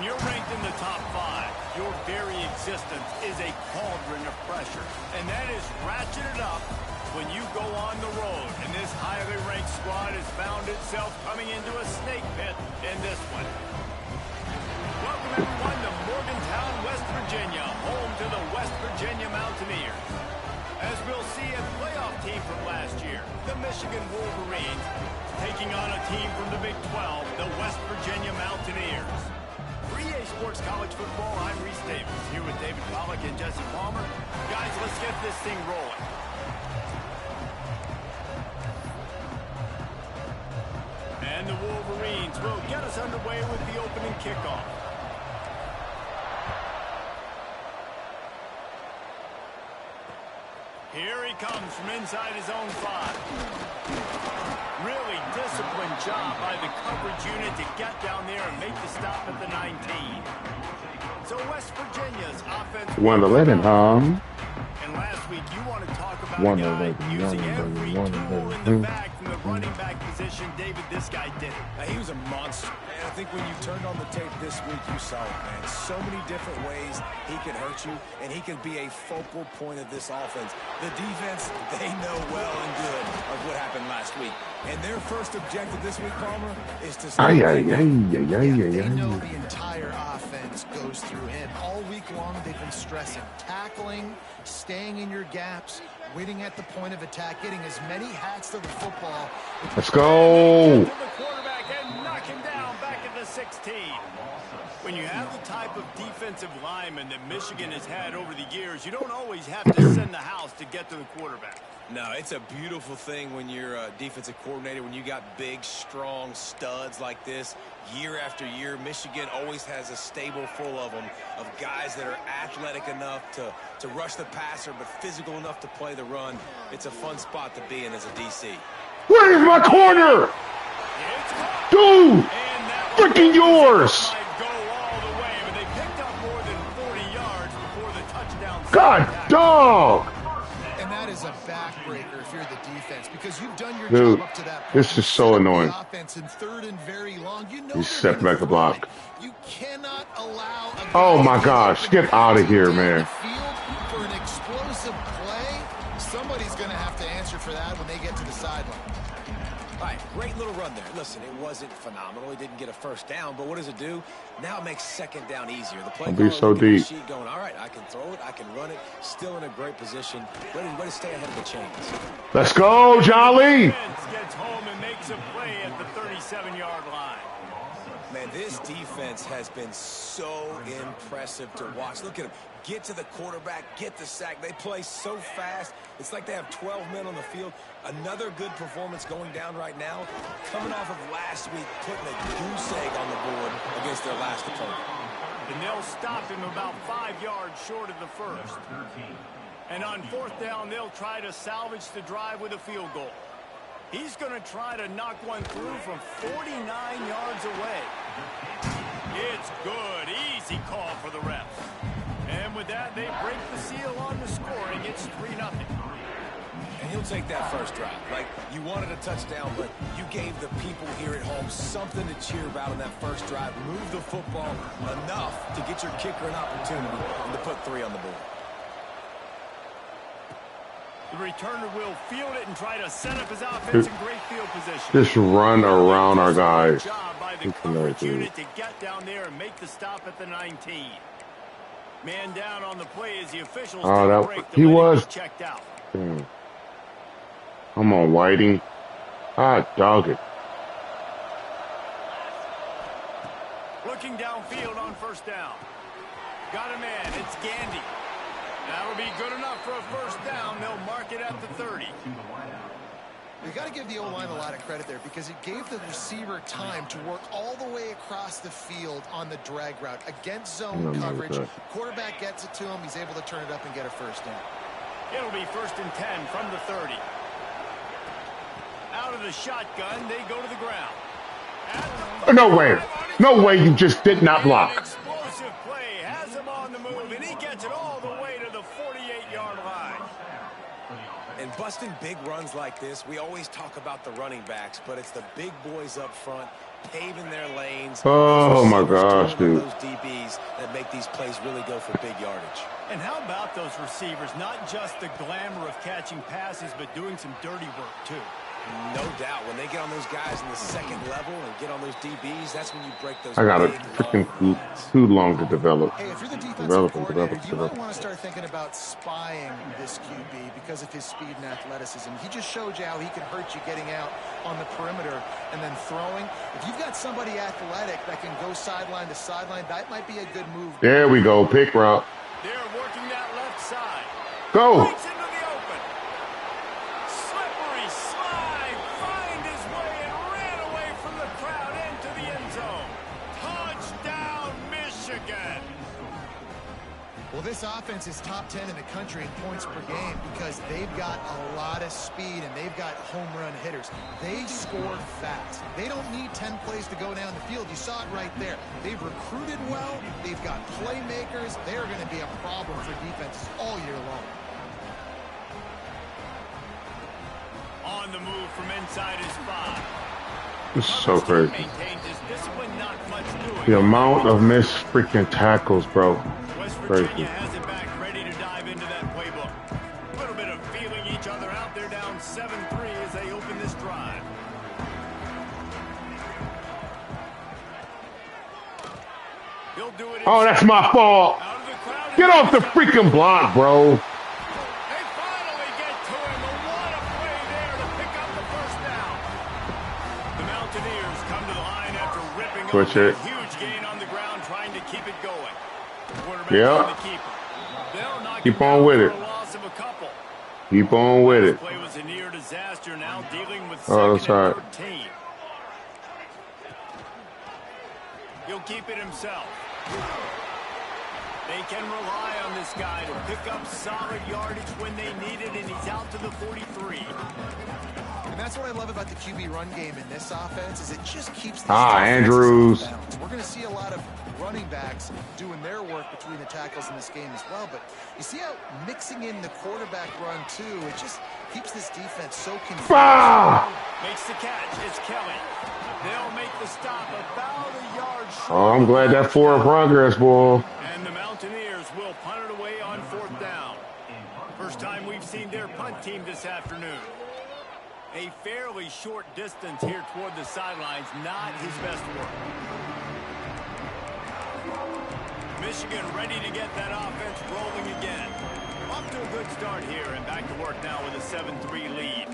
When you're ranked in the top 5, your very existence is a cauldron of pressure. And that is ratcheted up when you go on the road. And this highly ranked squad has found itself coming into a snake pit in this one. Welcome, everyone, to Morgantown, West Virginia, home to the West Virginia Mountaineers. As we'll see, a playoff team from last year, the Michigan Wolverines, taking on a team from the Big 12, the West Virginia Mountaineers. For EA Sports College Football, I'm Reese Davis, here with David Pollack and Jesse Palmer. Guys, let's get this thing rolling. And the Wolverines will get us underway with the opening kickoff. Here he comes from inside his own 5. Really disciplined job by the coverage unit to get down there and make the stop at the 19. So West Virginia's offense... 111, huh? And last week, you want to talk about a guy using every tool in the bag from the running back position. David, this guy did it. He was a monster. And I think when you turned on the tape this week, you saw it, man. So many different ways he can hurt you, and he can be a focal point of this offense. The defense, they know well and good of what happened last week. And their first objective this week, Palmer, is to... They know the entire offense goes through him. All week long, they've been stressing tackling, staying in your gaps, winning at the point of attack, getting as many hats to the football. Let's go. To the quarterback and knock him down back at the 16. When you have the type of defensive lineman that Michigan has had over the years, you don't always have to send the house to get to the quarterback. No, it's a beautiful thing when you're a defensive coordinator, when you got big, strong studs like this. Year after year, Michigan always has a stable full of them, of guys that are athletic enough to rush the passer, but physical enough to play the run. It's a fun spot to be in as a DC. Where's my corner? Dude, freaking yours. God, dog. And that is a backbreaker if you're the defense, because you've done your Dude, job up to that point. this is so annoying. Offense in third and very long. You know He's stepping back the block. You cannot allow a Oh my gosh, get out of here, man. For an explosive play, somebody's going to have to answer for that when they get to the sideline. All right, great little run there. Listen, it wasn't phenomenal. He didn't get a first down, but what does it do? Now it makes second down easier. The play Be so deep. Going, all right, I can throw it, I can run it. Still in a great position, ready to stay ahead of the chains. Let's go, Jolly. Gets home and makes a play at the 37-yard line. Man, this defense has been so impressive to watch. Look at them. Get to the quarterback, get the sack. They play so fast. It's like they have 12 men on the field. Another good performance going down right now. Coming off of last week, putting a goose egg on the board against their last opponent. And they'll stop him about 5 yards short of the first. And on fourth down, they'll try to salvage the drive with a field goal. He's going to try to knock one through from 49 yards away. It's good. Easy call for the refs. And with that, they break the seal on the scoring. It's 3-0. And he'll take that first drive. Like, you wanted a touchdown, but you gave the people here at home something to cheer about in that first drive. Move the football enough to get your kicker an opportunity and to put 3 on the board. The returner will field it and try to set up his offense in great field position. Just run around our guys. Job by the coverage unit to get down there and make the stop at the 19. Man down on the play as the officials take a break. He was checked out. Come on, Whiting. Dog it. Looking downfield on first down. Got a man. It's Gandy. That'll be good enough for a first down. They'll mark it at the 30. We've got to give the O-line a lot of credit there, because it gave the receiver time to work all the way across the field on the drag route against zone coverage. Quarterback gets it to him. He's able to turn it up and get a first down. It'll be 1st and 10 from the 30. Out of the shotgun, they go to the ground. No way. No way you just did not block. Explosive play. Has him on the move, and he gets it all the way to the 48-yard line. And busting big runs like this, we always talk about the running backs, but it's the big boys up front paving their lanes. Oh my gosh, dude. Those DBs that make these plays really go for big yardage. And how about those receivers? Not just the glamour of catching passes, but doing some dirty work too. No doubt. When they get on those guys in the second level and get on those DBs, that's when you break those. I got it freaking too long to develop. Hey, if you're the defensive coordinator, you might want to start thinking about spying this QB because of his speed and athleticism. He just showed you how he can hurt you getting out on the perimeter and then throwing. If you've got somebody athletic that can go sideline to sideline, that might be a good move. There we go. Pick route. They're working that left side. Go. Into the open. Slippery slide. Find his way and ran away from the crowd into the end zone. Touchdown, Michigan. Well, this offense is top 10 in the country in points per game because they've got a lot of speed and they've got home run hitters. They score fast. They don't need 10 plays to go down the field. You saw it right there. They've recruited well. They've got playmakers. They're going to be a problem for defenses all year long. On the move from inside his 5. This is so crazy. Maintains his discipline, not much doing. The amount of missed freaking tackles, bro. West Crazy. Virginia has it back, ready to dive into that playbook. A little bit of feeling each other out. They're down 7-3 as they open this drive. He'll do it. Oh, that's my fault. Out of the crowd. Get off the freaking block, bro. They finally get to him. And what a play there to pick up the first down. The Mountaineers come to the line after ripping Switch up it. a huge gain on the ground, trying to keep it going. Quarterback Yeah. on the keeper. They'll knock Keep him on down with for it. a loss of a couple. Keep on with This it. play was a near disaster, now dealing with Oh, second that's and 13. He'll keep it himself. They can rely on this guy to pick up solid yardage when they need it, and he's out to the 43. And that's what I love about the QB run game in this offense is it just keeps these Andrews. defenses off balance. We're going to see a lot of running backs doing their work between the tackles in this game as well. But you see how mixing in the quarterback run too, it just keeps this defense so confused. Makes the catch. It's Kelly. They'll make the stop about a yard short. Oh, I'm glad that forward progress, boy. And the Mountaineers will punt it away on 4th down. First time we've seen their punt team this afternoon. A fairly short distance here toward the sidelines, not his best work. Michigan ready to get that offense rolling again. Off to a good start here and back to work now with a 7-3 lead.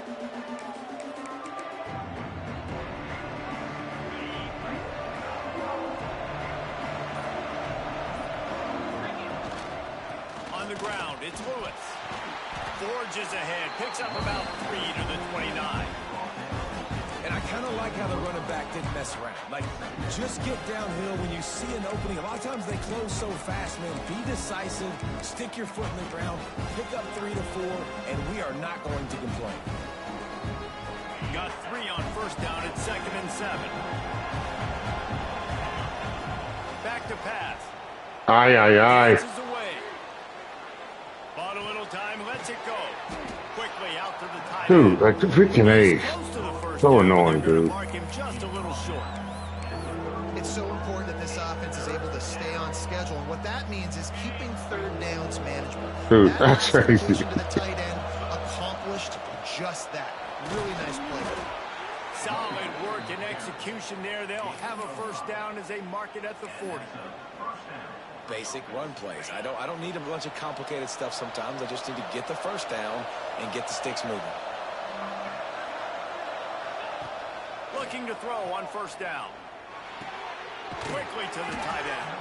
On the ground, it's Lewis. Forges ahead, picks up about 3 to the 29. And I kind of like how the running back didn't mess around. Like, just get downhill when you see an opening. A lot of times they close so fast, man. Be decisive, stick your foot in the ground, pick up 3 to 4, and we are not going to complain. Got 3 on first down at 2nd and 7. Back to pass. Aye, aye, aye. Passes away. Bought a little time, lets it go. Quickly out to the tight Dude, end. like the freaking A's. Close to the first So down, annoying, but they're gonna dude. Mark him just a little short. It's so important that this offense is able to stay on schedule. And what that means is keeping third downs manageable. Dude, That that's last crazy. completion to the tight end accomplished just that. Really nice play. Solid work and execution there. They'll have a first down as they mark it at the 40. Basic run plays. I don't need a bunch of complicated stuff sometimes. I just need to get the first down and get the sticks moving. Looking to throw on first down. Quickly to the tight end.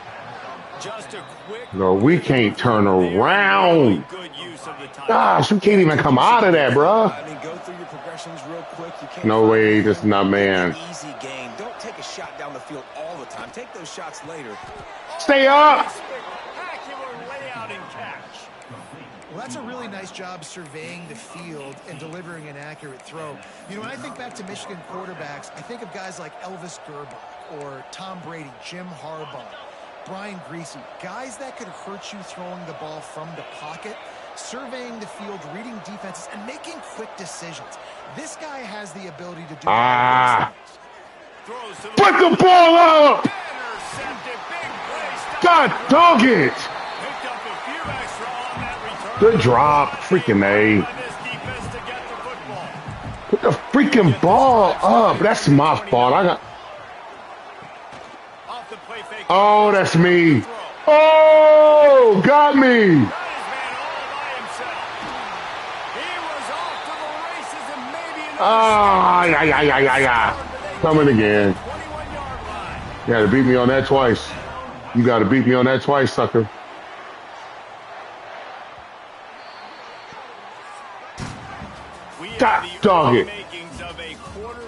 Just a quick... No, we can't turn around. Good use of the tight end. Gosh, we can't even come out of that, bruh. I mean, go through your progressions real quick. You can't No way, this is not man. easy game. Don't take a shot down the field all the time. Take those shots later. Stay up. Spectacular layout and catch. Well, that's a really nice job surveying the field and delivering an accurate throw. You know, when I think back to Michigan quarterbacks, I think of guys like Elvis Gerbach or Tom Brady, Jim Harbaugh, Brian Greasy, guys that could hurt you throwing the ball from the pocket, surveying the field, reading defenses, and making quick decisions. This guy has the ability to do all those things. throws to the Put the ball up! intercepted. Big play. God dog it! Picked up a few extra on that return. Good drop. Freaking A. On this defense to get the football. Put the freaking ball up. That's my fault. Off the play fake. Oh, that's me. Oh, got me. Got his man all by himself. He was off to the races and maybe another Yeah. Coming again. 21-yard line. You got to beat me on that twice. You got to beat me on that twice, sucker. God dog it.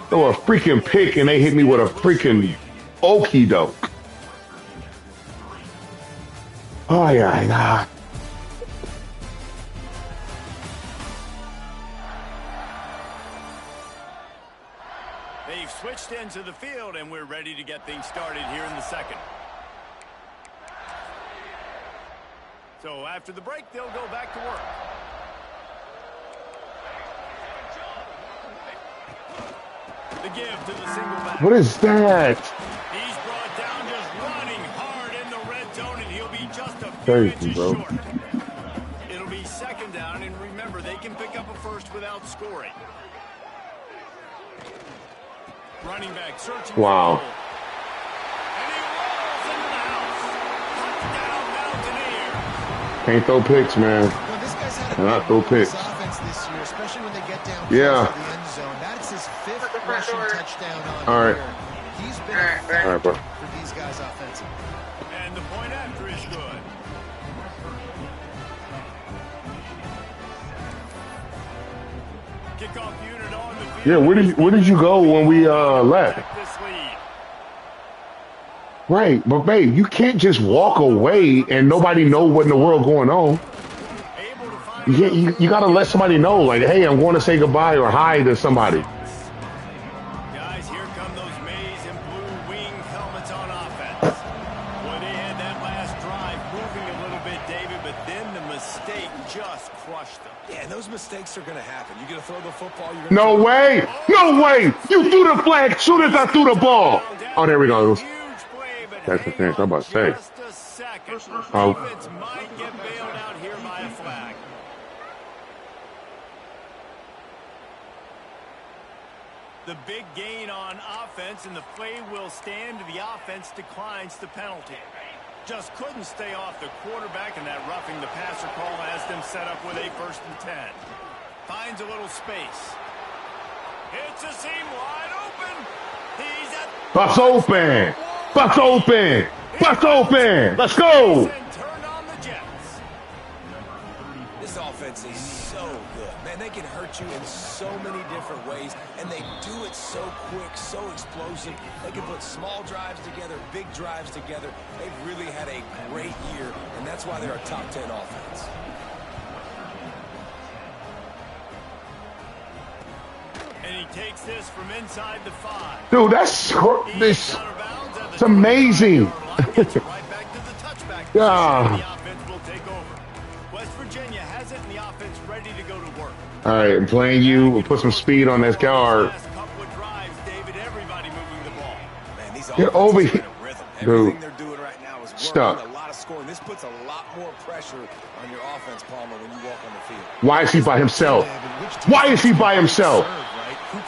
Throw a freaking pick and they hit me with a freaking okie doke. Oh, yeah. They've switched into the field, and we're ready to get things started here in the second. So after the break, they'll go back to work. The give to the single back. What is that? He's brought down just running hard in the red zone, and he'll be just a few Crazy, inches bro. short. It'll be second down, and remember, they can pick up a first without scoring. Running back searching. Wow. For goal. And he rolls into the house. Touchdown, Mountaineers. Can't throw picks, man. Well, this guy's had a Not throw picks. offense this year, especially when they get down Yeah. close to the end zone. That's his 5th rushing touchdown on All right. the year. He's been effective All right, bro. for these guys offensively. And the point after is good. Kickoff unit on the field. Yeah, where did you go when we left? Back this lead. Right, but babe, you can't just walk away and nobody know what in the world going on. Able to find You got to let somebody know, like, hey, I'm going to say goodbye or hi to somebody. guys, here come those maize and blue wing helmets on offense. Boy, they had that last drive moving a little bit, David, but then the mistake just crushed them. Yeah, and those mistakes are going to happen. You're going to throw the football. You're No way! No way! You threw the flag as soon as I threw the ball. Oh, there we go. Huge play, but That's the hang thing I'm on about to say. just a second. Oh. Defense might get bailed out here by a flag. The big gain on offense, and the play will stand. The offense declines the penalty. Just couldn't stay off the quarterback, and that roughing the passer call has them set up with a 1st and 10. Finds a little space. It's a seam wide open. He's at Bus open! Bus open! Bus open! Let's go! and turned on the Jets. This offense is so good. Man, they can hurt you in so many different ways, and they do it so quick, so explosive. They can put small drives together, big drives together. They've really had a great year, and that's why they're a top 10 offense. And he takes this from inside the 5. Dude, that's this. Out of bounds at the It's amazing. 25-yard line, gets it right back to the touchback. Yeah. The offense will take over. West Virginia has it, and the offense ready to go to work. All right, I'm playing you. We'll put some speed on this guard. Last couple of drives, David, everybody moving the ball. Man, these Get offenses over are here. in a rhythm. Dude. Everything they're doing right now is Stop. working, a lot of scoring. This puts a lot more pressure on your offense, Palmer, when you walk on the field. Why is he by himself? Why is he by himself?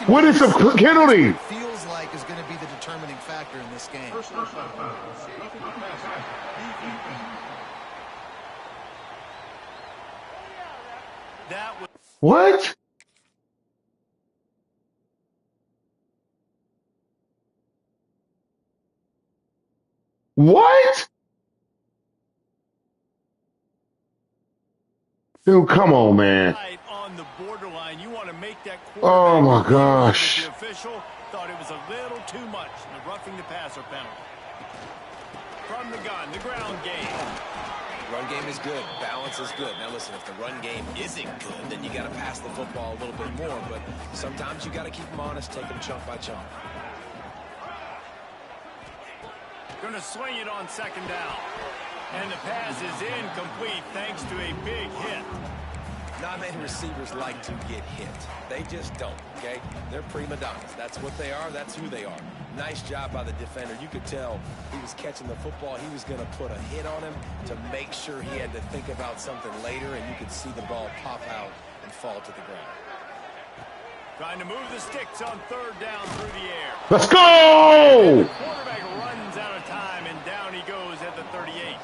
What is the penalty? Feels like is going to be the determining factor in this game. That was What? What? Dude, come on, man. right on the borderline. You want to make that Oh, my quarterback gosh. The official thought it was a little too much. The roughing the passer penalty. From the gun, the ground game. Run game is good. Balance is good. Now, listen, if the run game isn't good, then you got to pass the football a little bit more. But sometimes you got to keep them honest, take them chunk by chunk. Going to swing it on 2nd down. And the pass is incomplete thanks to a big hit. Not many receivers like to get hit. They just don't, okay? They're prima donnas. That's what they are. That's who they are. Nice job by the defender. You could tell he was catching the football. He was going to put a hit on him to make sure he had to think about something later, and you could see the ball pop out and fall to the ground. Trying to move the sticks on third down through the air. Let's go! The quarterback runs out of time, and down he goes at the 38.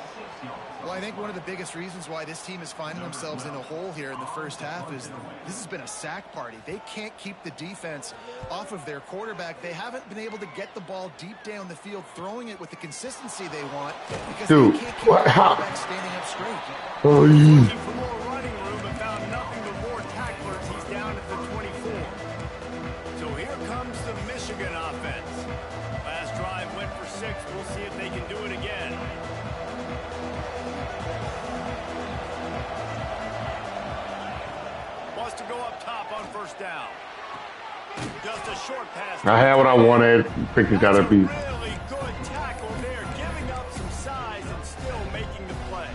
Well, I think one of the biggest reasons why this team is finding themselves in a hole here in the first half is this has been a sack party. They can't keep the defense off of their quarterback. They haven't been able to get the ball deep down the field, throwing it with the consistency they want because they can't keep the quarterback standing up straight. Oh, Looking for more running room and found nothing but more tacklers. He's down at the 24. So here comes the Michigan offense. Last drive went for 6. We'll see if they can do it again. To go up top on first down. Just a short pass. I had what I wanted. Think it's gotta be. Really good tackle there, giving up some size and still making the play.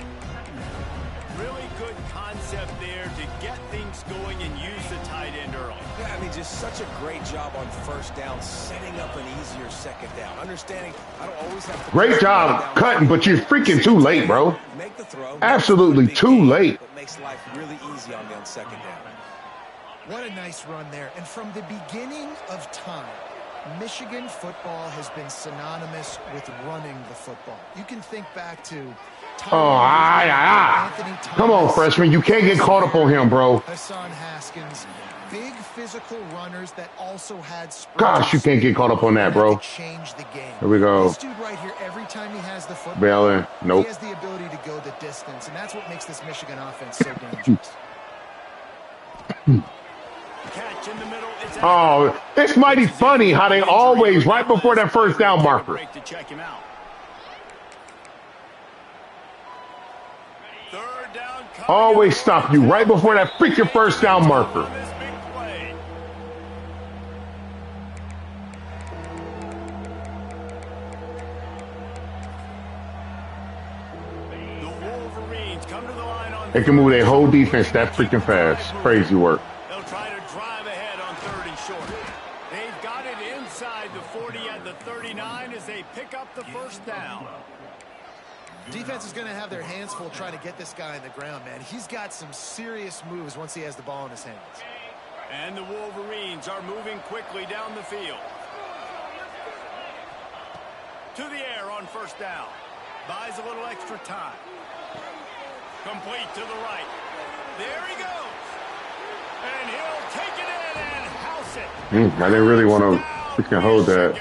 Really good concept there to get things going and use the tight end early. Yeah, I mean, just such a great job on first down, setting up an easier second down. Understanding I don't always have to. Great job cutting, but you're freaking too late, bro. Make the throw. Absolutely too late. But makes life really easy on me on second down. What a nice run there. And from the beginning of time, Michigan football has been synonymous with running the football. You can think back to Anthony Thomas. Come on, freshman. You can't get caught up on him, bro. Hassan Haskins. Big physical runners that also had sprinters. Gosh, you can't get caught up on that, bro. Change the game. Here we go. This dude right here, every time he has the football, Bail in. Nope. He has the ability to go the distance, and that's what makes this Michigan offense so dangerous. Catch in the middle. Oh, it's mighty funny how they always, right before that first down marker, to check him out. Third down, always stop you right before that freaking first down marker. The Wolverines come to the line on. They can move their whole defense that freaking fast. Crazy work. They'll try to drive ahead on third and short. They've got it inside the 40 at the 39 as they pick up the first down. Defense is going to have their hands full trying to get this guy on the ground, man. He's got some serious moves once he has the ball in his hands. And the Wolverines are moving quickly down the field. To the air on first down. Buys a little extra time. Complete to the right. There he goes. And he'll take it in and house it. I didn't really want to freaking hold that.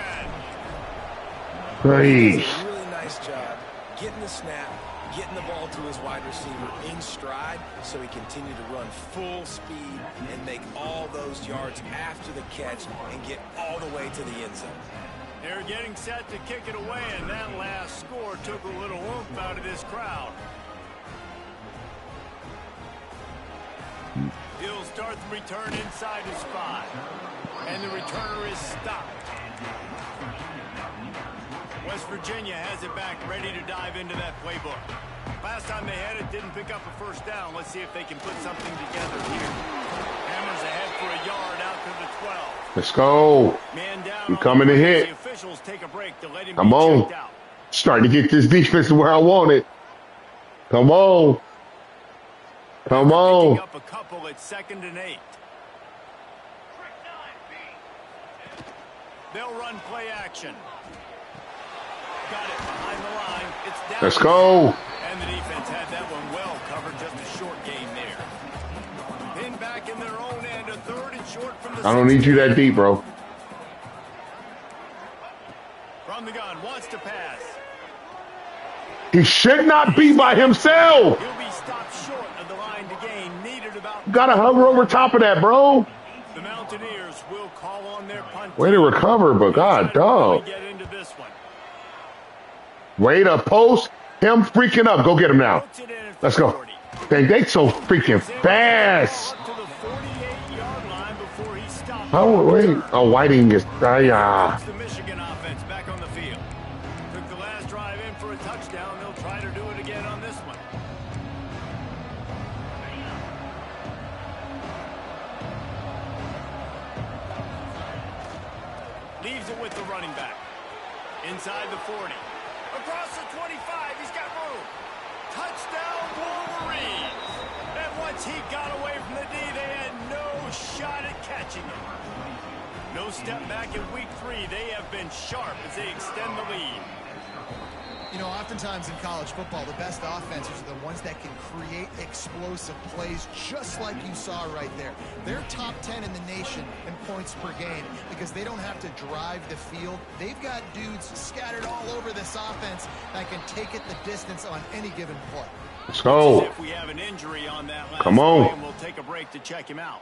Great. Really nice job getting the snap, getting the ball to his wide receiver in stride so he continued to run full speed and make all those yards after the catch and get all the way to the end zone. They're getting set to kick it away, and that last score took a little oomph out of this crowd. He'll start the return inside his 5. And the returner is stopped. West Virginia has it back, ready to dive into that playbook. Last time they had it, didn't pick up a first down. Let's see if they can put something together here. Hammers ahead for a yard out to the 12. Let's go. Man down. You coming to hit. The officials take a break to let him Come be on. checked out. Starting to get this defense to where I want it. Come on. Come on. Up a couple at 2nd and 8. They'll run play action. Got it behind the line. It's down. Let's go. And the defense had that one well covered. Just a short gain there. Pinned back in their own end. A 3rd and short from the. I don't need you that deep, bro. From the gun, wants to pass. He should not be by himself. He'll be stopped short of the line to gain. Needed about. Gotta hover over top of that, bro. The Mountaineers will call on their punt. Way to recover, but god dog. Get into this one. Way to post him freaking up. Go get him now. Let's go. They so freaking fast. Oh, wait. Oh, Whiting is. The Michigan offense back on the field. Took the last drive in for a touchdown. They'll try to do it again on this one. Leaves it with the running back. Inside the 40. Across the 25. He's got room. Touchdown, Wolverines. And once he got away from the D, they had no shot at catching him. No step back in week 3. They have been sharp as they extend the lead. You know, oftentimes in college football, the best offenses are the ones that can create explosive plays, just like you saw right there. They're top 10 in the nation in points per game because they don't have to drive the field. They've got dudes scattered all over this offense that can take it the distance on any given play. Let's go. If we have an injury on that last Come on. play, we'll take a break to check him out.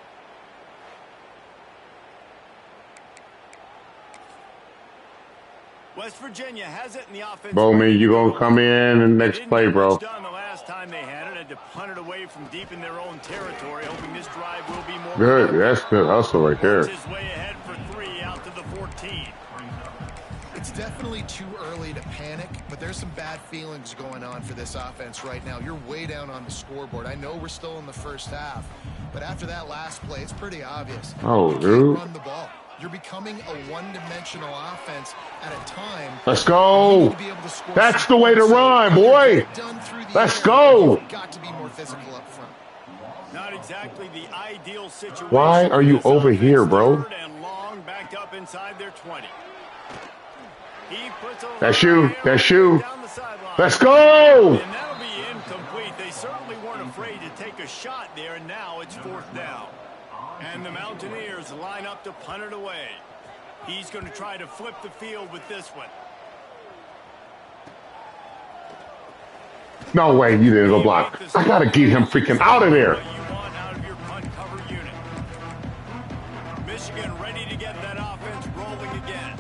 West Virginia has it in the offense. Bowman, you gonna come in and next play, bro. Done the last time they had to punt it away from deep in their own territory, hoping this drive will be more Good. That's good hustle right there. His way ahead for 3 out to the 14. It's definitely too early to panic, but there's some bad feelings going on for this offense right now. You're way down on the scoreboard. I know we're still in the first half, but after that last play, it's pretty obvious. Oh, You can't dude. run the ball. You're becoming a one-dimensional offense at a time. Let's go. That's the way to run, boy. Let's go. You've got to be more physical up front. Not exactly the ideal situation. Why are you over here, bro? Third and long, backed up inside their 20. He puts a That's you. That's you. down the sideline. Let's go. And that'll be incomplete. They certainly weren't afraid to take a shot there, and now it's 4th down. And the Mountaineers line up to punt it away. He's going to try to flip the field with this one. No way, you didn't go block. I gotta get him freaking out of there. What you want out of your punt cover unit. Michigan ready to get that offense rolling again.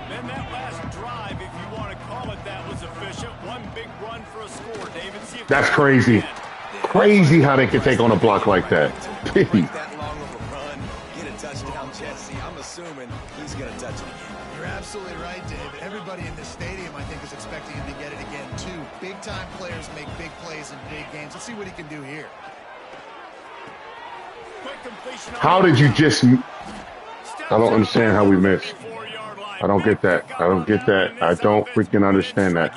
Then that last drive, if you want to call it that, was efficient. One big run for a score, David. See if That's crazy. Crazy how they can take on a block like that. Break that long of a run, get a touchdown, Jesse. I'm assuming he's going to touch it again. You're absolutely right, David. Everybody in this stadium, I think, is expecting him to get it again, too. Big-time players make big plays in big games. Let's see what he can do here. Quick completion. How did you just... I don't understand how we missed. I don't get that. I don't get that. I don't freaking understand that.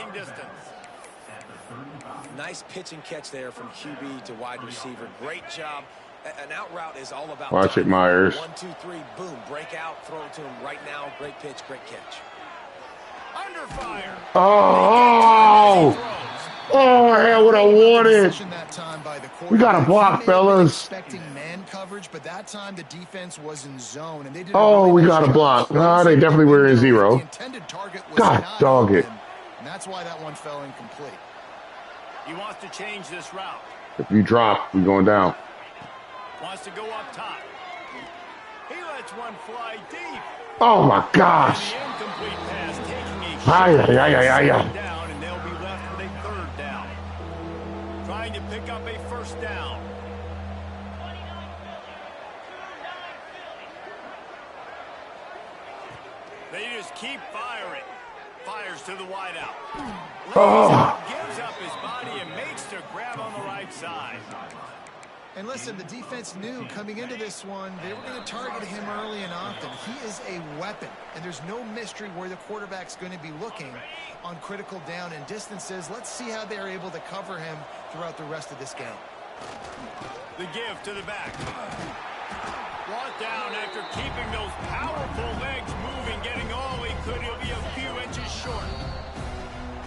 Nice pitch and catch there from QB to wide receiver. Great job. An out route is all about Watch it, Myers. 1, 2, 3, boom. Break out, throw it to him right now. Great pitch, great catch. Under fire. Oh, hell, what I wanted. We got a block, fellas. Expecting man coverage, but that time the defense was in zone, and they did. Oh, we got a block. Nah, they definitely were in zero. The intended target was God not dog it. open, and that's why that one fell incomplete. He wants to change this route. If you drop, we going down. Wants to go up top. He lets one fly deep. Oh, my gosh. The incomplete pass taking a Ay, shot. ay, ay, ay, ay. Down, and they'll be left with a 3rd down. Trying to pick up a 1st down. They just keep firing. Fires to the wideout. Oh. Gives up his body and makes the grab on the right side. And listen, the defense knew coming into this one, they were going to target him early and often. He is a weapon, and there's no mystery where the quarterback's going to be looking on critical down and distances. Let's see how they're able to cover him throughout the rest of this game. The give to the back. Brought down after keeping those powerful legs moving, getting all he could. He'll be a few inches short.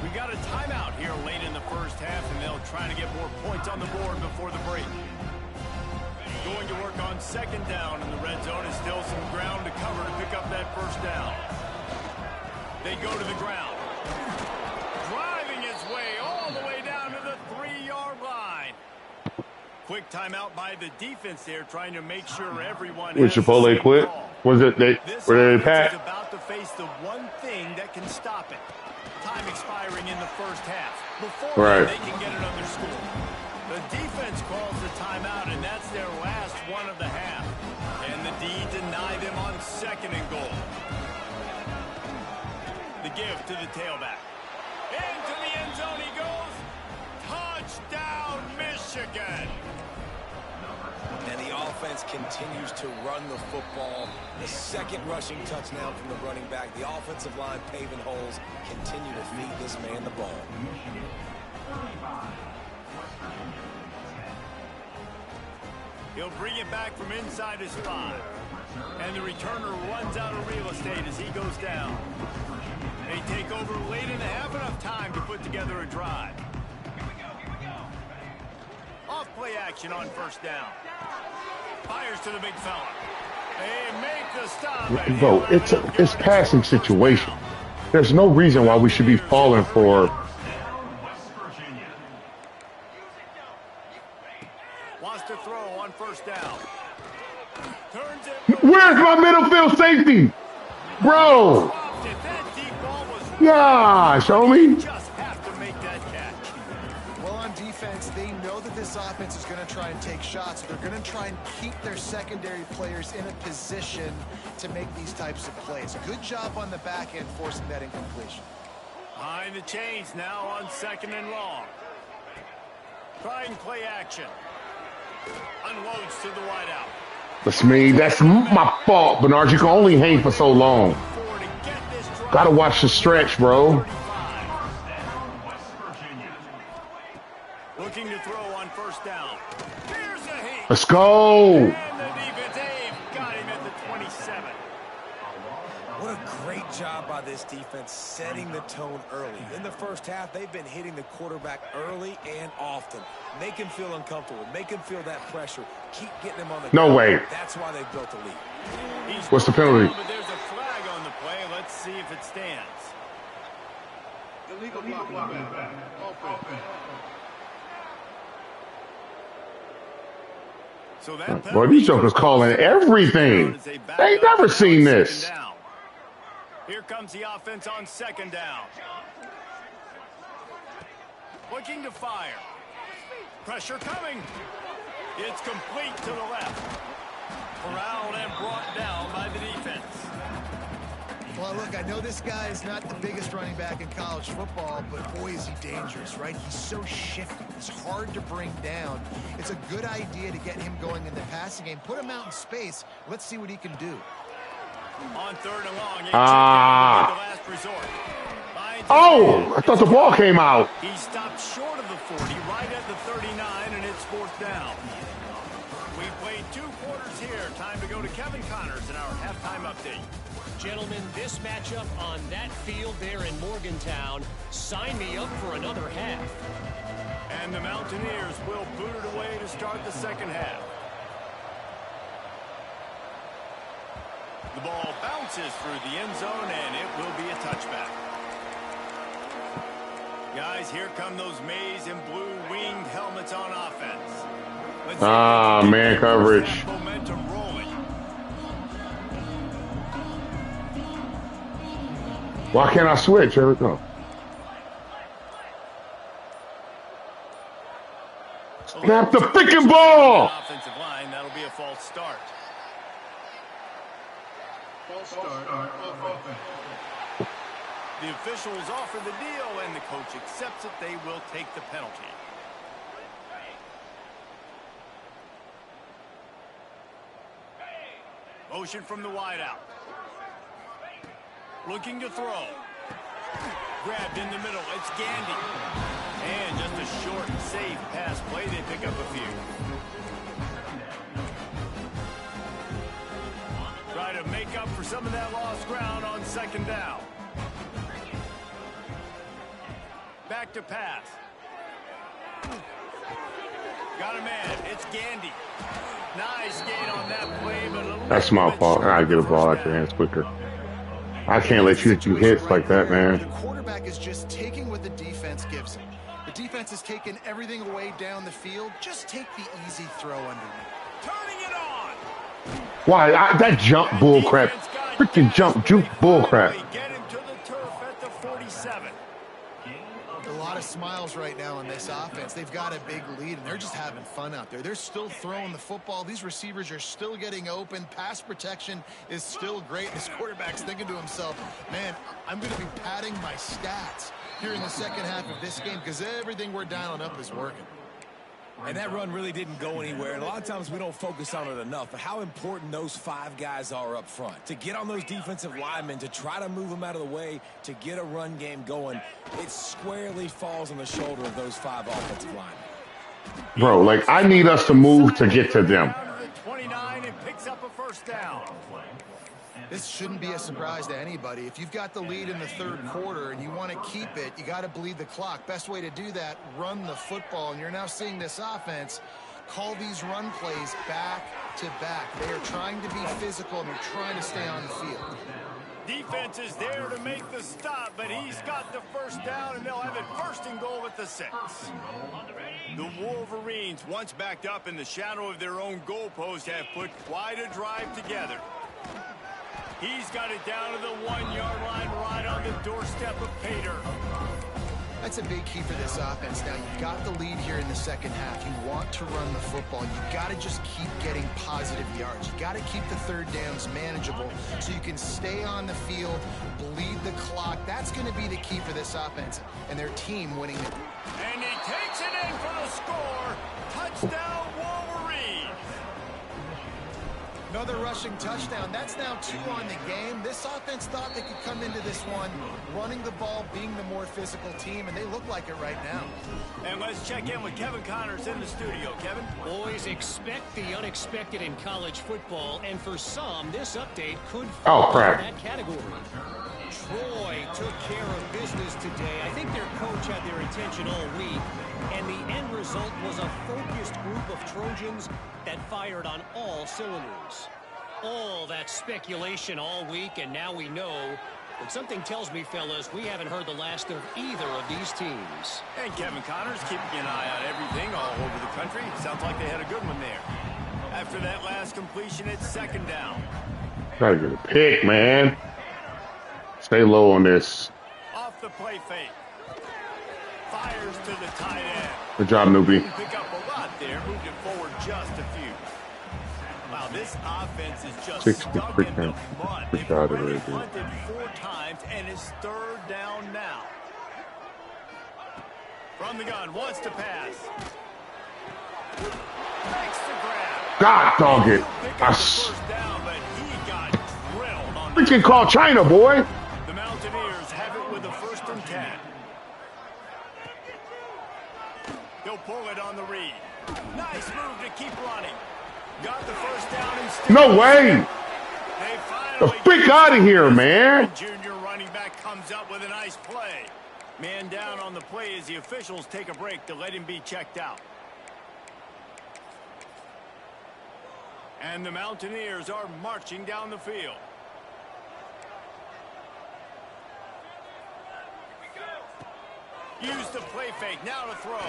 We got a timeout here late in the first half, and they'll try to get more points on the board before the break. Going to work on 2nd down in the red zone. Is still some ground to cover to pick up that 1st down. They go to the ground. Driving his way all the way down to the 3-yard line. Quick timeout by the defense there, trying to make sure everyone Was Chipotle quit? Was it were they packed? Is about to face the one thing that can stop it. Time expiring in the first half. Before they can get another score. The defense calls the timeout, and that's their last one of the half. And the D deny them on 2nd and goal. The give to the tailback. Into the end zone he goes. Touchdown, Michigan. And the offense defense continues to run the football. The second rushing touchdown from the running back. The offensive line paving holes. Continue to feed this man the ball. He'll bring it back from inside his 5. And the returner runs out of real estate as he goes down. They take over late and have enough time to put together a drive. Off play action on first down. Fires to the big fella. They make the stop. Bro, it's passing situation. There's no reason why we should be falling for. Wants to throw on first down. Turns it. Where's my middle field safety? Bro. Yeah, show me. Just have to make that catch. Well, on defense, they know that this offense is going to try and take shots. They're going to try and keep their secondary players in a position to make these types of plays. Good job on the back end forcing that incompletion. Behind the chains now on second and long. Try and play action. Unloads to the wideout. That's me. That's my fault, Bernard. You can only hang for so long. Gotta watch the stretch, bro. Looking to throw on first down. Here's a hit. Let's go. And the defense got him at the 27. What a great job by this defense setting the tone early. In the first half, they've been hitting the quarterback early and often. Make him feel uncomfortable. Make him feel that pressure. Keep getting him on the No ground. way. That's why they've built a lead. What's the penalty? But there's a flag on the play. Let's see if it stands. Illegal blocking. So that Boy, these jokers calling everything. They ain't never seen this. Here comes the offense on second down. Looking to fire. Pressure coming. It's complete to the left. Corralled and brought down by the defense. Well, look, I know this guy is not the biggest running back in college football, but boy, is he dangerous, right? He's so shifty. He's hard to bring down. It's a good idea to get him going in the passing game. Put him out in space. Let's see what he can do. On third and long. The last resort. Oh, I thought the ball came out. He stopped short of the 40, right at the 39, and it's fourth down. We played 2 quarters here. Time to go to Kevin Connors in our halftime update. Gentlemen, this matchup on that field there in Morgantown, sign me up for another half. And the Mountaineers will boot it away to start the second half. The ball bounces through the end zone, and it will be a touchback. Guys, here come those maize and blue winged helmets on offense. Man coverage. Momentum rolling. Why can't I switch? Here we go. Snap the freaking ball! Offensive line, that'll be a false start. The officials offer the deal, and the coach accepts it. They will take the penalty. Motion from the wideout. Looking to throw. Grabbed in the middle. It's Gandy. And just a short, safe pass play. They pick up a few. Try to make up for some of that lost ground on second down. Back to pass. Got a man. It's Gandy. Nice gain on that play, but that's my fault. I get a ball out your hands quicker. I can't let you hits like that, man. The quarterback is just taking what the defense gives him. The defense has taken everything away down the field. Just take the easy throw underneath. turning it on. Why? That jump bull crap. Freaking jump juke bull crap. Get him to the turf at the 47. A lot of smiles right now on this offense. They've got a big lead, and they're just having fun out there. They're still throwing the football. These receivers are still getting open. Pass protection is still great. This quarterback's thinking to himself, man, I'm going to be padding my stats here in the second half of this game because everything we're dialing up is working. And that run really didn't go anywhere. And a lot of times we don't focus on it enough. But how important those 5 guys are up front. To get on those defensive linemen, to try to move them out of the way, to get a run game going, it squarely falls on the shoulder of those 5 offensive linemen. Bro, like, I need us to move to get to them. 29 and picks up a first down. This shouldn't be a surprise to anybody. If you've got the lead in the 3rd quarter and you want to keep it, you got to bleed the clock. Best way to do that, run the football. And you're now seeing this offense call these run plays back to back. They are trying to be physical and they're trying to stay on the field. Defense is there to make the stop, but he's got the first down, and they'll have it 1st and goal at the 6. The Wolverines, once backed up in the shadow of their own goalpost, have put quite a drive together. He's got it down to the 1-yard line right on the doorstep of Pater. That's a big key for this offense. Now, you've got the lead here in the 2nd half. You want to run the football. You've got to just keep getting positive yards. You've got to keep the 3rd downs manageable so you can stay on the field, bleed the clock. That's going to be the key for this offense and their team winning it. And he takes it in for the score. Touchdown, Wolverine. Another rushing touchdown. That's now 2 on the game. This offense thought they could come into this one running the ball, being the more physical team, and they look like it right now. And let's check in with Kevin Connors in the studio. Kevin? Boys, expect the unexpected in college football, and for some, this update could Oh, fall crap. in that category. Troy took care of business today. I think their coach had their attention all week, and the end result was a focused group of Trojans that fired on all cylinders. All that speculation all week, and now we know. But something tells me, fellas, we haven't heard the last of either of these teams. And Kevin Connors keeping an eye on everything all over the country. Sounds like they had a good one there. After that last completion, it's 2nd down. Gotta get a pick, man. Stay low on this. Off the play fake. Fires to the tight end. Good job, newbie. Pick up a lot there. Moved it forward just a few. Wow, this offense is just 60 stuck in the mud. They've freaking already punted 4 times, and it's 3rd down now. From the gun, wants to pass. Makes the grab. God, dog it. Pick up the first down, but he got drilled on the Freaking call China, boy. The Mountaineers have it with a 1st and 10. He'll pull it on the read. Nice move to keep running. Got the first down and still. No way. They The finally freak out of here, man. Junior running back comes up with a nice play. Man down on the play as the officials take a break to let him be checked out. And the Mountaineers are marching down the field. Use the play fake. Now to throw.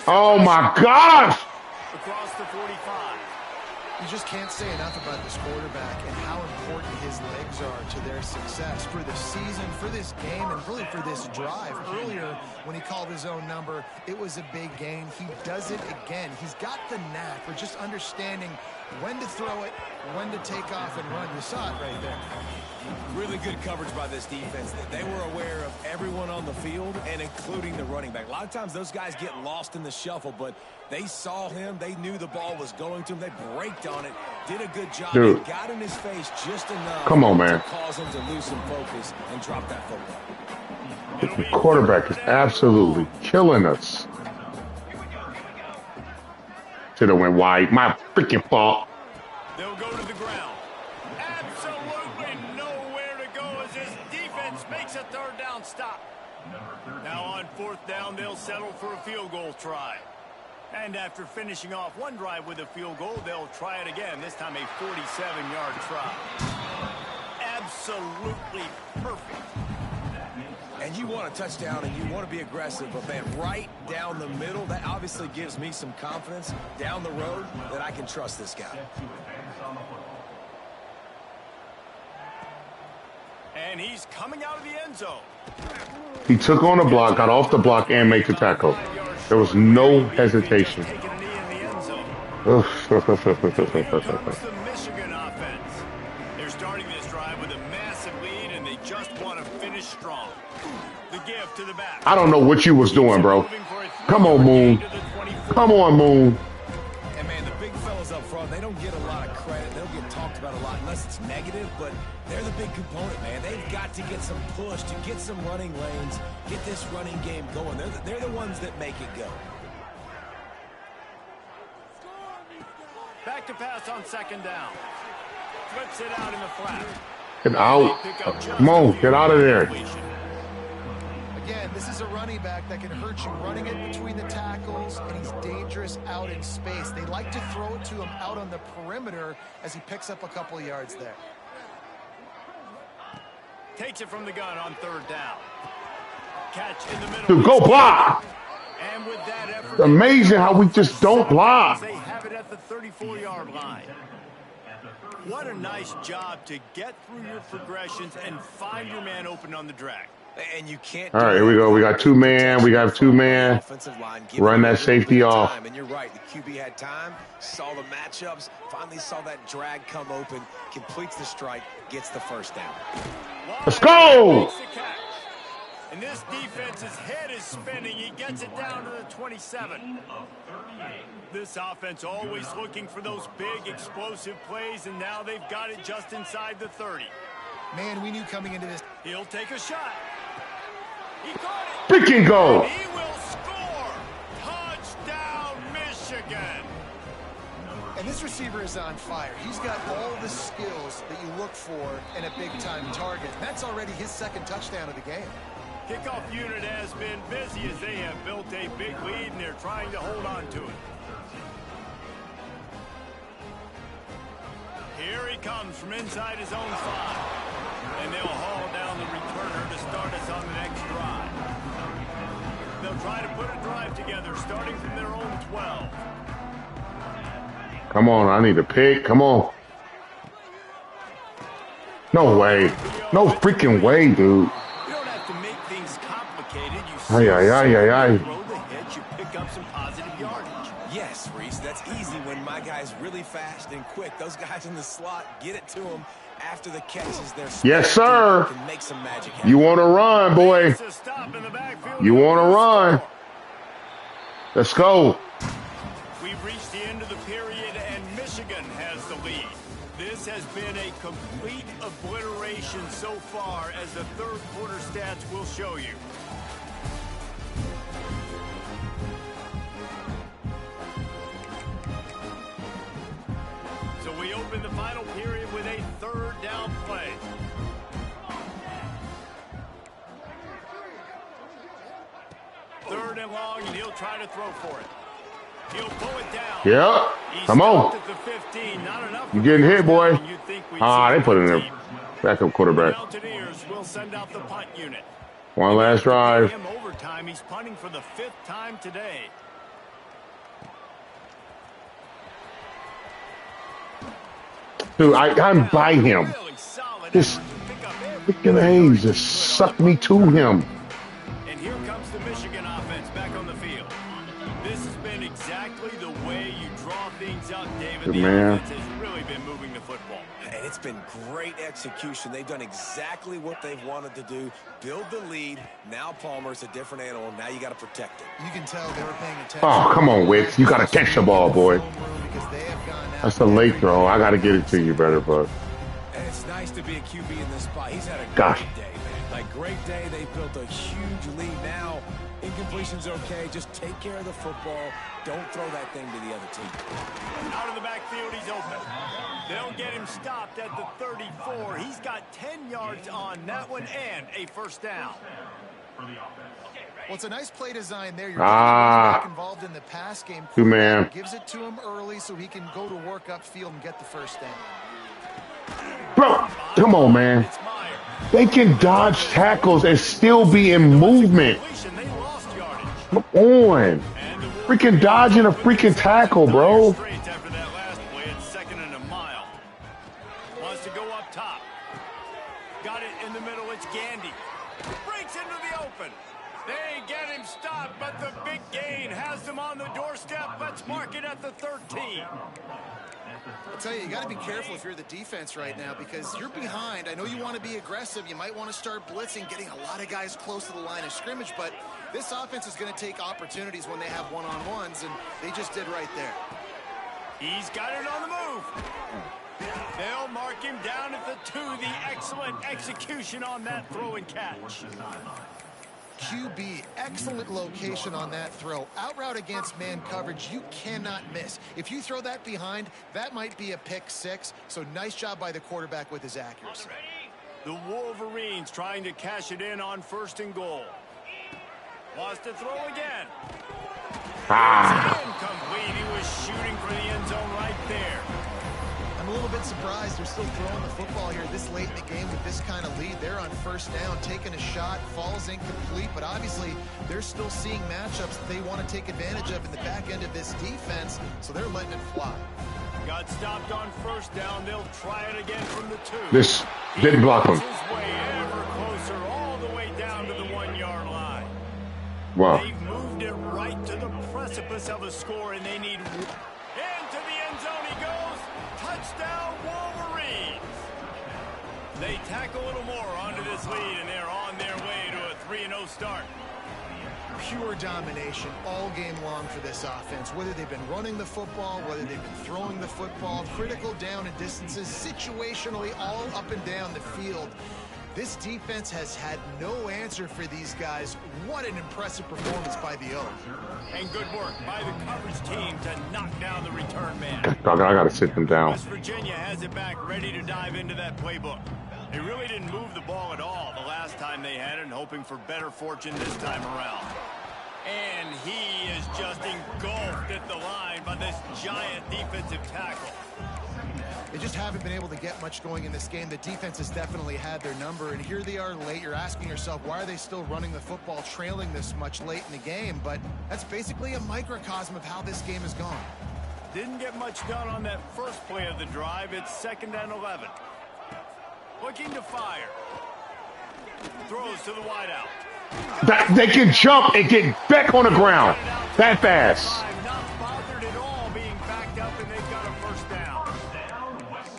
Oh, my gosh. Across the 45. You just can't say enough about this quarterback and how important his legs are to their success for the season, for this game, and really for this drive. Earlier, when he called his own number, it was a big gain. He does it again. He's got the knack for just understanding when to throw it, when to take off and run. You saw it right there. Really good coverage by this defense. They were aware of everyone on the field and including the running back. A lot of times those guys get lost in the shuffle, but they saw him. They knew the ball was going to him. They braked on it, did a good job. Dude. They got in his face just enough Come on, man. to cause him to lose some focus and drop that football. The quarterback is absolutely killing us. Should have went wide. My freaking fault. They'll go to the ground. Absolutely nowhere to go as this defense makes a 3rd down stop. Now on 4th down, they'll settle for a field goal try. And after finishing off one drive with a field goal, they'll try it again, this time a 47-yard try. Absolutely perfect. And you want a touchdown and you want to be aggressive, but man, right down the middle, that obviously gives me some confidence down the road that I can trust this guy. And he's coming out of the end zone. He took on a block, got off the block, and made the tackle. There was no hesitation. Taking a knee in the end zone. Here comes the Michigan offense. They're starting this drive with a massive lead, and they just want to finish strong. The give to the back. I don't know what you was doing, bro. Moving for a Come on, Moon. Come on, Moon. And, man, the big fellas up front, they don't get a lot of credit. They don't get talked about a lot unless it's negative, but they're the big component, man. They've got to get some push, to get some running lanes, get this running game going. They're the ones that make it go. Back to pass on second down. Flips it out in the flat. Get out. Come on, get out of there. Again, this is a running back that can hurt you running it between the tackles, and he's dangerous out in space. They like to throw it to him out on the perimeter as he picks up a couple of yards there. Takes it from the gun on third down. Catch in the middle. Dude, go block. And with that effort, It's amazing how we just don't block. They have it at the 34-yard line. What a nice job to get through your progressions and find your man open on the drag. And you can't. All right, here we go. We got 2 man. We got 2 man. Run that safety off. And you're right. The QB had time, saw the matchups, finally saw that drag come open, completes the strike, gets the first down. Let's go. And this defense's head is spinning. He gets it down to the 27. This offense always looking for those big, explosive plays, and now they've got it just inside the 30. Man, we knew coming into this. He'll take a shot. He caught it. Freaking go. He will score. Touchdown, Michigan. And this receiver is on fire. He's got all the skills that you look for in a big-time target. That's already his second touchdown of the game. Kickoff unit has been busy as they have built a big lead, and they're trying to hold on to it. Here he comes from inside his own 5. And they'll haul down the returner to start us on the next drive. They'll try to put a drive together, starting from their own 12. Come on, I need a pick. Come on. No way. No freaking way, dude. Ay, ay, ay, ay, ay. Throw the hitch, you pick up some positive yardage. Yes, Reese, that's easy when my guy's really fast and quick. Those guys in the slot, get it to them after the catches. Yes, sir. Can make some magic happen. You want to run, boy. You want to run. Let's go. We've reached the end of the period, and Michigan has the lead. This has been a complete obliteration so far, as the third quarter stats will show you. So we open the final period with a third down play. Third and long, and he'll try to throw for it. He'll pull it down. Yeah. Come on. At the 15. Not enough. You getting hit, boy. They put it in there. Team. Backup quarterback. The Mountaineers will send out the punt unit. One last drive. Him overtime. He's punting for the 5th time today. Dude, I'm by him. This freaking Hayes just sucked me to him. And here comes the Michigan offense back on the field. This has been exactly the way you draw things up, David. Good the man. offense has really been moving the football. And it's been great execution. They've done exactly what they've wanted to do. Build the lead. Now Palmer's a different animal. Now you got to protect it. You can tell they were paying attention. Oh, come on, Wicks. You got to catch the ball, boy. That's a late throw. I got to get it to you better, bud. And it's nice to be a QB in this spot. He's had a Gosh. great day, man. Like, great day. They built a huge lead. Now, incompletion's okay. Just take care of the football. Don't throw that thing to the other team. Out of the backfield, he's open. They'll get him stopped at the 34. He's got 10 yards on that one and a first down. Well, it's a nice play design there. You're back involved in the pass game. Two man. Gives it to him early so he can go to work upfield and get the first down. Bro, come on, man. They can dodge tackles and still be in movement. Come on. Freaking dodging a freaking tackle, bro. Wants to go up top. Got it in the middle. It's Gandy. Breaks into the open. They get him stopped, but the big gain has them on the doorstep. Let's mark it at the 13. I'll tell you, you got to be careful if you're the defense right now because you're behind. I know you want to be aggressive. You might want to start blitzing, getting a lot of guys close to the line of scrimmage, but This offense is going to take opportunities when they have one-on-ones, and they just did right there. He's got it on the move. They'll mark him down at the 2. The excellent execution on that throw and catch. QB, excellent location on that throw. Out route against man coverage, you cannot miss. If you throw that behind, that might be a pick 6. So nice job by the quarterback with his accuracy. The Wolverines trying to cash it in on 1st and goal. Wants to throw again. Incomplete. He was shooting for the end zone right there. I'm a little bit surprised they're still throwing the football here this late in the game with this kind of lead. They're on 1st down, taking a shot, falls incomplete, but obviously they're still seeing matchups that they want to take advantage of in the back end of this defense, so they're letting it fly. Got stopped on 1st down. They'll try it again from the 2. This didn't block him. His way ever closer, all the way down to the 1-yard line. Wow. They've moved it right to the precipice of a score, and they need... Into the end zone he goes. Touchdown, Wolverines. They tack a little more onto this lead, and they're on their way to a 3-0 start. Pure domination all game long for this offense. Whether they've been running the football, whether they've been throwing the football, critical down and distances, situationally all up and down the field. This defense has had no answer for these guys. What an impressive performance by the O. And good work by the coverage team to knock down the return man. I got to sit them down. West Virginia has it back, ready to dive into that playbook. They really didn't move the ball at all the last time they had it, and hoping for better fortune this time around. And he is just engulfed at the line by this giant defensive tackle. They just haven't been able to get much going in this game. The defense has definitely had their number, and here they are late. You're asking yourself, why are they still running the football, trailing this much late in the game? But that's basically a microcosm of how this game has gone. Didn't get much done on that first play of the drive. It's 2nd and 11. Looking to fire. Throws to the wideout. They can jump and get back on the ground that fast. Not bothered at all being backed up, and they've got a 1st down.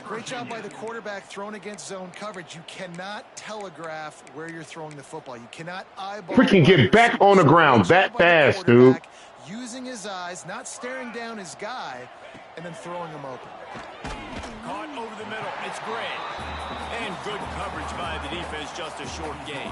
Great job by the quarterback thrown against zone coverage. You cannot telegraph where you're throwing the football. You cannot eyeball. Freaking get back on the ground that fast, dude. Using his eyes, not staring down his guy, and then throwing him open. Caught over the middle. It's great. And good coverage by the defense, just a short gain.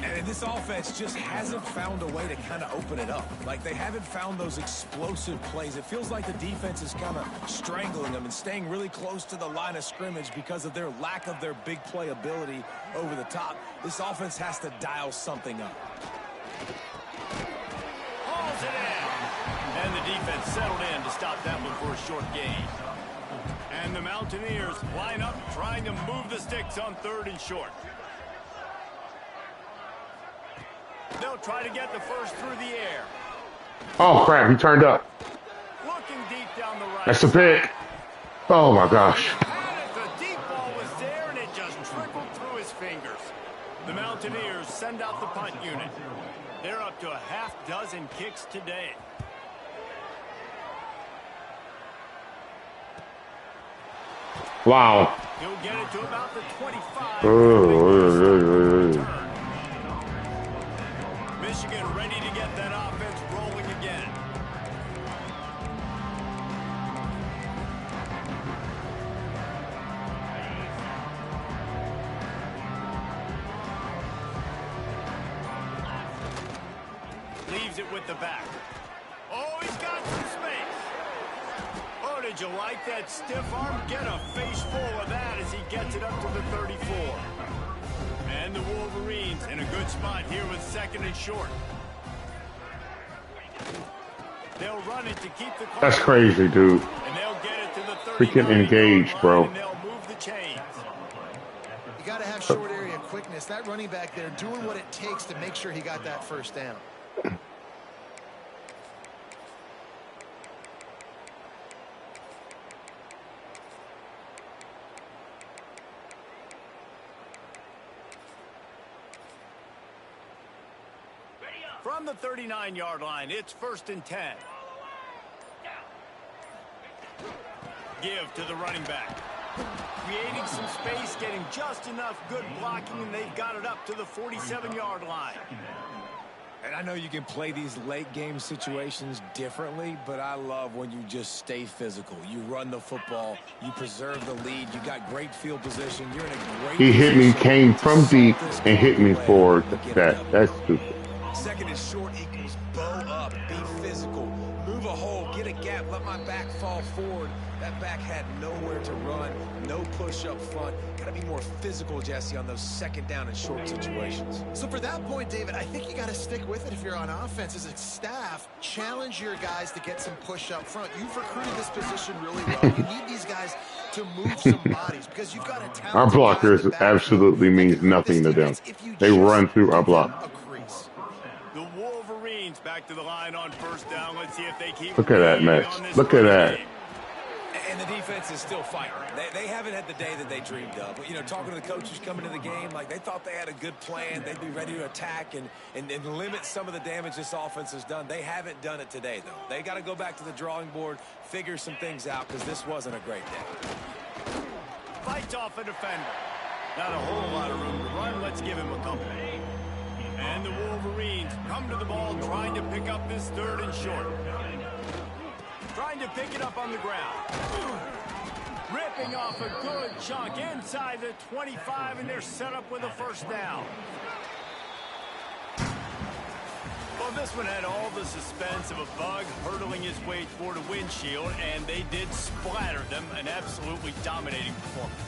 And this offense just hasn't found a way to kind of open it up. Like, they haven't found those explosive plays. It feels like the defense is kind of strangling them and staying really close to the line of scrimmage because of their lack of their big play ability over the top. This offense has to dial something up. Hauls it in. And the defense settled in to stop that one for a short gain. And the Mountaineers line up trying to move the sticks on 3rd and short. They'll try to get the first through the air. Oh, crap. He turned up. Looking deep down the right. That's a pick. Oh, my gosh. The deep ball was there, and it just trickled through his fingers. The Mountaineers send out the punt unit. They're up to a half-dozen kicks today. Wow. He'll get it to about the 25. Michigan ready to get that offense rolling again. Leaves it with the back. Oh, he's got some space. Oh, did you like that stiff arm? Get a face full of that as he gets it up to the 34. And the Wolverines in a good spot here with 2nd and short. They'll run it to keep the clock. That's crazy, dude. And they'll get it to the 39. Freaking engaged, bro. And they'll move the chains. You got to have short area quickness. That running back there doing what it takes to make sure he got that 1st down. From the 39-yard line, it's 1st and 10. Give to the running back. Creating some space, getting just enough good blocking, and they've got it up to the 47-yard line. And I know you can play these late game situations differently, but I love when you just stay physical. You run the football, you preserve the lead, you got great field position, you're in a great He hit me, position came to from salt deep this and hit clock me away for and get that. a W. That's stupid. Second and short equals bow up, be physical, move a hole, get a gap, let my back fall forward. That back had nowhere to run, no push up front. Got to be more physical, Jesse, on those second down and short situations. So for that point, David, I think you got to stick with it if you're on offense. As a staff, challenge your guys to get some push up front. You've recruited this position really well. You need these guys to move some bodies because you've got a Our talented guy in the blockers backfield absolutely that means can hurt this nothing to them. defense if you They just run through our give them block. a crease. The Wolverines back to the line on first down. Let's see if they keep Look at that, rolling Max. on this Look at running that. game. And the defense is still fighting. They haven't had the day that they dreamed of. But, you know, talking to the coaches coming to the game, like they thought they had a good plan. They'd be ready to attack and limit some of the damage this offense has done. They haven't done it today, though. They got to go back to the drawing board, figure some things out, because this wasn't a great day. Fights off a defender. Not a whole lot of room to run. Let's give him a couple. And the Wolverines come to the ball trying to pick up this third and short. Trying to pick it up on the ground. Ripping off a good chunk inside the 25, and they're set up with a first down. Well, this one had all the suspense of a bug hurtling his way toward a windshield, and they did splatter them. An absolutely dominating performance.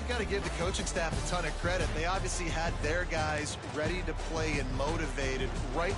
You got to give the coaching staff a ton of credit. They obviously had their guys ready to play and motivated right